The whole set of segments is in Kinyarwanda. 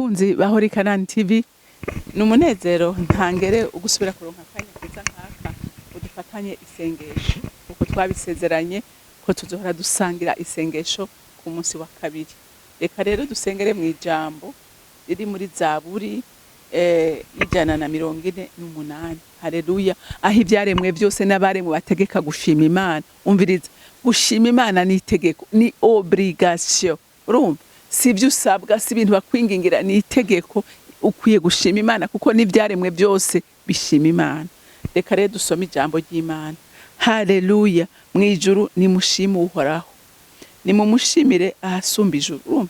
bakunzi ba CANAAN TV numunezero ntangere ugusubira kuronka kanya keza nkaka udufatanye isengesho uko twabisezeranye ko tuzohora dusangira isengesho ku munsi wa kabiri. Reka rero dusengere mu ijambo riri muri Zaburi 148. Haleluya. Aho ibyaremwe byose n'abaremwe bategeka gushima Imana. Umviriza, gushima Imana ni itegeko, ni obligation. Urumva? Si ibyo usabwa, si ibintu bakwingingira, ni itegeko. Ukwiye gushima Imana kuko n'ibyaremwe byose bishima Imana. Reka rero dusome ijambo ry'Imana. Haleluya. Mu ijuru ni mushime Uhoraho, ni mumushimire ahasumba ijuru. Urumva?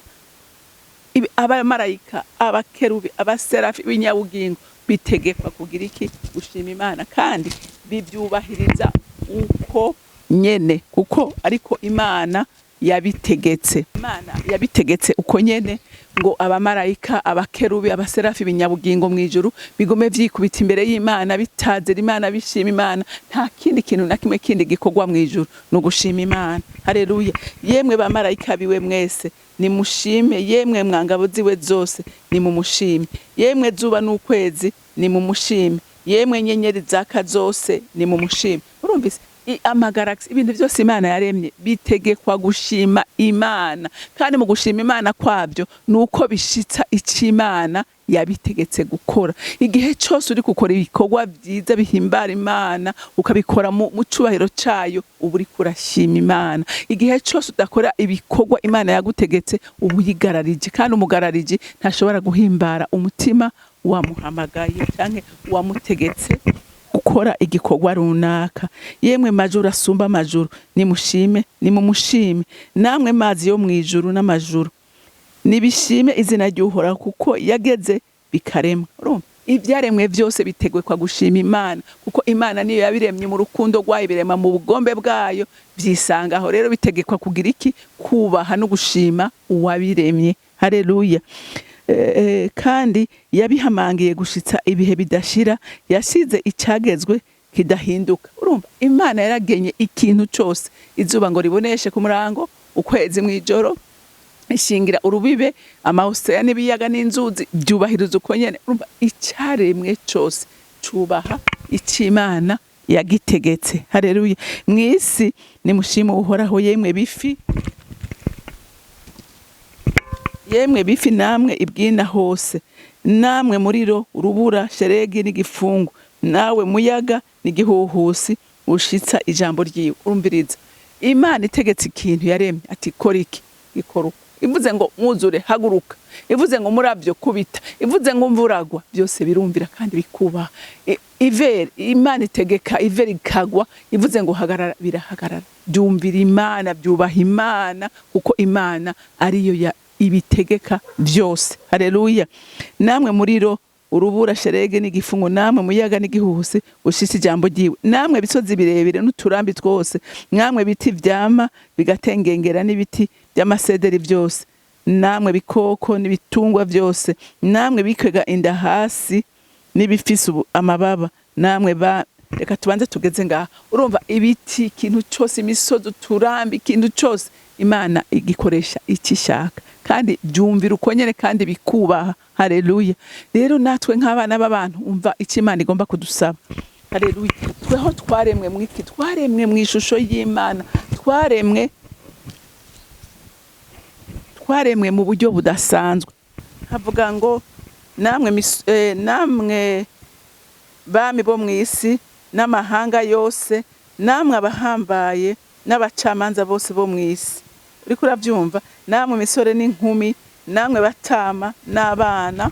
Abamarayika, abakerubi, abaserafi b'inyabugingo bitegekwa kugira iki? Gushima Imana, kandi bibyubahiriza uko nyene, kuko ariko Imana yabitegetse. Imana yabitegetse uko nyene ngo abamarayika, abakerubi, abaserafi b'inyabugingo mu ijuru bigume vyikubita imbere y'Imana, bitazira Imana, bishima Imana. Nta kindi kintu na kimwe kindi gikorwa mu ijuru no gushima Imana. Haleluya. Yemwe bamarayika biwe mwese ni mushime, yemwe mwangabo ziwe zose ni mumushime, yemwe zuba n'ukwezi ni mumushime, yemwe nyenyeri zaka zose ni mumushime. Urumvise? Amagalaxy, ibintu byose Imana yaremye bitegekwa gushima Imana, kandi mu gushima Imana kwabyo nuko bishitsa ic'Imana yabitegetse gukora. Igihe cyose uri gukora ibikorwa byiza bihimbara Imana, ukabikora mu cubahiro cayo, ubu uri kurashima Imana. Igihe cyose udakora ibikorwa Imana yagutegetse, ubu yigararije, kandi umugararije ntashobora guhimbara umutima wamuhamagaye canke wamutegetse gukora igikorwa runaka. Yemwe majuru asumba majuru ni mushime, ni mumushime. Namwe mazi yo mu ijuru n'amajuru nibishime izina ry'Uhoraho kuko yageze bikaremwa. Urumva? Ibyaremwe byose bitegekwa gushima Imana kuko Imana niyo yabiremye mu rukundo rwayo, birema mu bugombe bwayo, byisangaho rero bitegekwa kugira iki? Kubaha no gushima uwabiremye. Haleluya. Kandi yabihamangiye gushitsa ibihe bidashira, yasize icagezwe kidahinduka. Urumva? Imana yaragenye ikintu cyose, izuba ngo riboneshe ku murango, ukwezi mu ijoro, ishingira urubibe, amahosea n'ibiyaga n'inzuzi byubahiriza uko nyene. Urumva? Icyaremwe cyose cubaha ic'Imana yagitegetse. Haleluya. Mwisi ni mushime Uhoraho, yemwe bifi, yemwe bifi namwe ibwina hose, namwe muriro, urubura, sheregi n'igifungu, nawe muyaga n'igihuhusi ushitsa ijambo ryiwe. Urumviriza, Imana itegetse ikintu yaremye ati kora iki, ikora uko. Ivuze ngo mwuzure, haguruka. Ivuze ngo muravyo kubita, ivuze ngo mvuragwa, byose birumvira kandi bikubaha. Iveri, Imana itegeka iveri ikagwa, ivuze ngo hagarara, birahagarara. Byumvira Imana, byubaha Imana kuko Imana ariyo ibitegeka byose. Haleluya. Namwe muriro, urubura, sherege n'igifungo, namwe muyaga n'igihuhusi ushitse ijambo ryiwe, namwe bisozi birebire n'uturambi twose, namwe biti vyama bigatengengera n'ibiti by'amasederi byose, namwe bikoko n'ibitungwa byose, namwe bikwega inda hasi n'ibifise amababa, namwe reka tubanze tugeze ngaha. Urumva? Ibiti, ikintu cyose, imisozi, uturambi, ikintu cyose Imana igikoresha ikishaka, kandi byumvira uko nyene kandi bikubaha. Haleluya. Rero natwe nk'abana b'abantu umva icyo Imana igomba kudusaba. Haleluya. Tweho twaremwe mwiki, twaremwe mu ishusho y'Imana, twaremwe mu buryo budasanzwe. Havuga ngo namwe bami bo mwisi n'amahanga yose, namwe abahambaye n'abacamanza bose bo mwisi. Uri kurabyumva? Namwe misore n'inkumi, namwe batama n'abana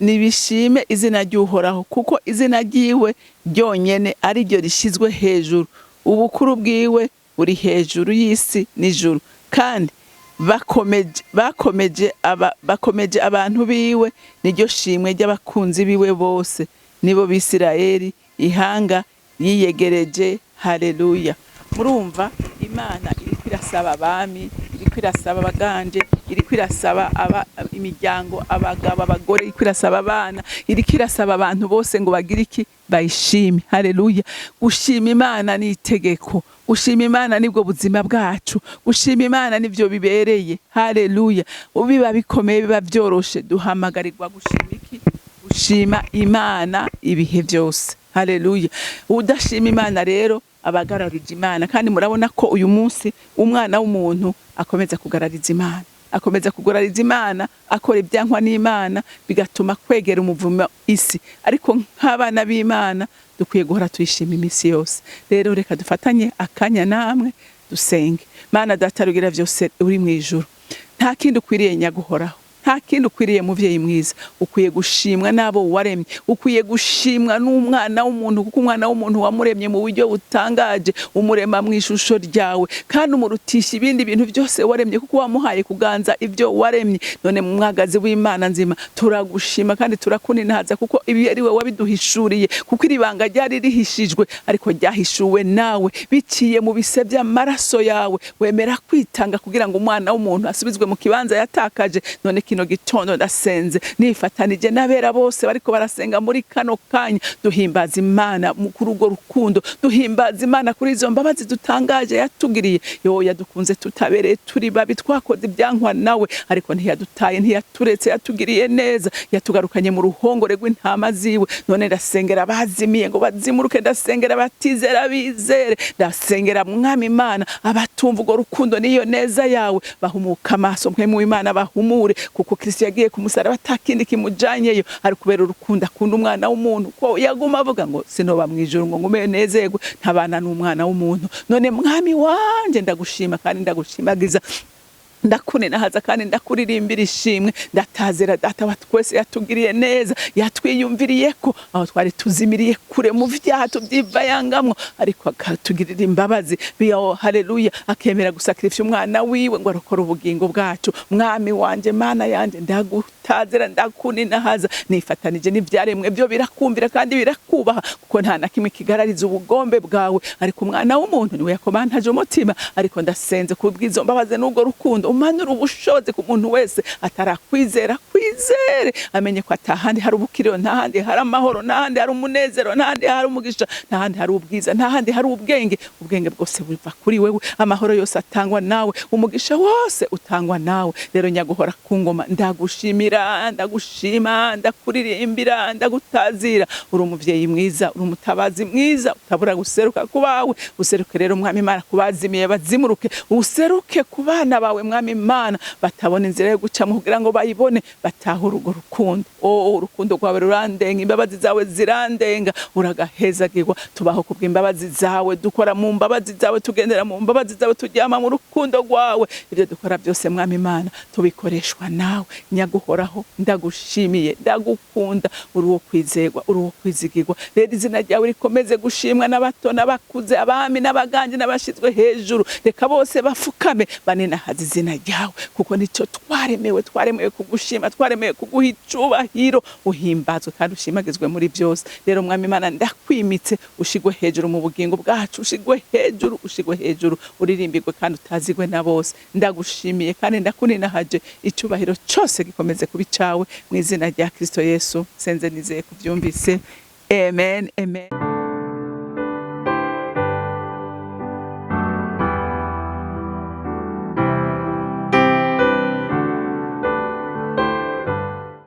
nibishime izina ry'Uhoraho kuko izina ryiwe ryonyene ari ryo rishizwe hejuru. Ubukuru bwiwe buri hejuru y'isi n'ijuru, kandi bakomeje abantu biwe, niryo shimwe ry'abakunzi biwe bose, nibo Bisirayeli ihanga yiyegereje. Haleluya. Murumva? Imana iriko irasaba abami, iriko irasaba abaganje, iriko irasaba imiryango, abagabo, abagore, iriko irasaba abana, iriko irasaba abantu bose ngo bagire iki bayishime. Haleluya. Gushima Imana ni itegeko, gushima Imana nibwo buzima bwacu, gushima Imana nivyo bibereye. Haleluya. Ubiba bikomeye biba byoroshe, duhamagarirwa gushima iki? Gushima Imana ibihe byose. Haleluya. Udashima Imana rero abagararije Imana, kandi murabona ko uyu munsi umwana w'umuntu akomeza kugarariza Imana, akomeza kugarariza Imana, akora ibyankwa n'Imana, bigatuma kwegera umuvumo isi. Ariko nk'abana b'Imana dukwiye guhora tuyishima iminsi yose. Rero reka dufatanye akanya namwe dusenge. Mana Data rugira vyose uri mu ijuru, nta kindi ukwiriye nyaguhoraho, nta kindi ukwiriye muvyeyi mwiza, ukwiye gushimwa nabo waremye, ukwiye gushimwa n'umwana w'umuntu, kuko umwana w'umuntu wamuremye mu buryo butangaje, umurema mu ishusho ryawe, kandi umurutisha ibindi bintu byose waremye, kuko wamuhaye kuganza ibyo waremye. None mu mwagazi w'Imana nzima turagushima kandi turakuninahaza, kuko ibi ari we wabiduhishuriye, kuko iribanga ryari rihishijwe ariko ryahishuwe nawe biciye mu bise by'amaraso yawe. Wemera kwitanga kugira ngo umwana w'umuntu asubizwe mu kibanza yatakaje. None kino gitondo ndasenze nifatanije n'abera bose bariko barasenga muri kano kanya, duhimbaza Imana kuri urwo rukundo, duhimbaza Imana kuri izo mbabazi dutangaje yatugiriye. Yo yadukunze tutabereye turi babi, twakoze ibyankwa nawe, ariko ntiyadutaye, ntiyaturetse, yatugiriye neza, yatugarukanye mu ruhongore rw'intama ziwe. None ndasengera bazimiye ngo bazimuruke, ndasengera batizera bizere, ndasengera Mwami Imana abatumva urwo rukundo niyo neza yawe, bahumuka amaso mwe mu Imana bahumure, kuko Kristo yagiye ku musaraba atakindi kimujanyeyo, ari kubera urukundo akunda umwana w'umuntu, ko yaguma avuga ngo sinoba mu ijuru ngo ngume nezegwe ntabana n'umwana w'umuntu. None Mwami wanje ndagushima kandi ndagushimagiza, ndakuninahaza kandi ndakuririmbira ishimwe. Ndatazira Data wa twese yatugiriye neza, yatwiyumviriye ko aho twari tuzimiriye kure mu vyaha tuvyivayangamwo, ariko akatugirira imbabazi. Haleluya. Akemera gusakrifya umwana wiwe ngo arokore ubugingo bwacu. Mwami wanje, Mana yanje, ndagutazira, ndakuninahaza, nifatanije n'ivyaremwe byo birakumvira kandi birakubaha, kuko nta na kimwe kigarariza ubugombe bwawe, ariko umwana w'umuntu niwe yakomantaje umutima. Ariko ndasenze kubwizo mbabaze n'ubwo rukundo, umanura ubushobozi ku muntu wese atarakwizera, kwizere amenye ko atahandi hari ubukiriro, ntahandi hari amahoro, ntahandi hari umunezero, ntahandi hari umugisha, ntahandi hari ubwiza, ntahandi hari ubwenge. Ubwenge bwose buva kuri wewe, amahoro yose atangwa nawe, umugisha wose utangwa nawe. Rero nyaguhora ku ngoma, ndagushimira, ndagushima, ndakuririmbira, ndagutazira. Uri umuvyeyi mwiza, uri umutabazi mwiza, utabura guseruka ku bawe. Useruke rero Mwami Imana kubazimiye bazimuruke, useruke ku bana bawe Mwami Imana batabona inzira yo gucamo kugira ngo bayibone, batahura urwo rukundo. Urukundo rwawe rurandenga, imbabazi zawe zirandenga, uragahezagirwa. Tubaho kubw'imbabazi zawe, dukora mu mbabazi zawe, tugendera mu mbabazi zawe, tujyama mu rukundo rwawe. Ibyo dukora byose Mwami Imana tubikoreshwa nawe. Nyaguhoraho, ndagushimiye, ndagukunda, uri uwo kwizerwa, uri uwo kwizigirwa. Rero izina ryawe rikomeze gushimwa, n'abato n'abakuze, abami n'abaganje n'abashizwe hejuru. Reka bose bafukame baninahaza izina ryawe, kuko nicyo twaremewe kugushima, twaremewe kuguha icubahiro. Uhimbazwe kandi ushimagizwe muri byose. Rero Mwami Imana ndakwimitse, ushigwe hejuru mu bugingo bwacu, ushigwe hejuru, uririmbirwe kandi utazigwe na bose. Ndagushimiye kandi ndakuninahaje, icubahiro cyose gikomeze kuba icawe, mu izina rya Kristo Yesu senze nizeye kuvyumvise. Amen, amen.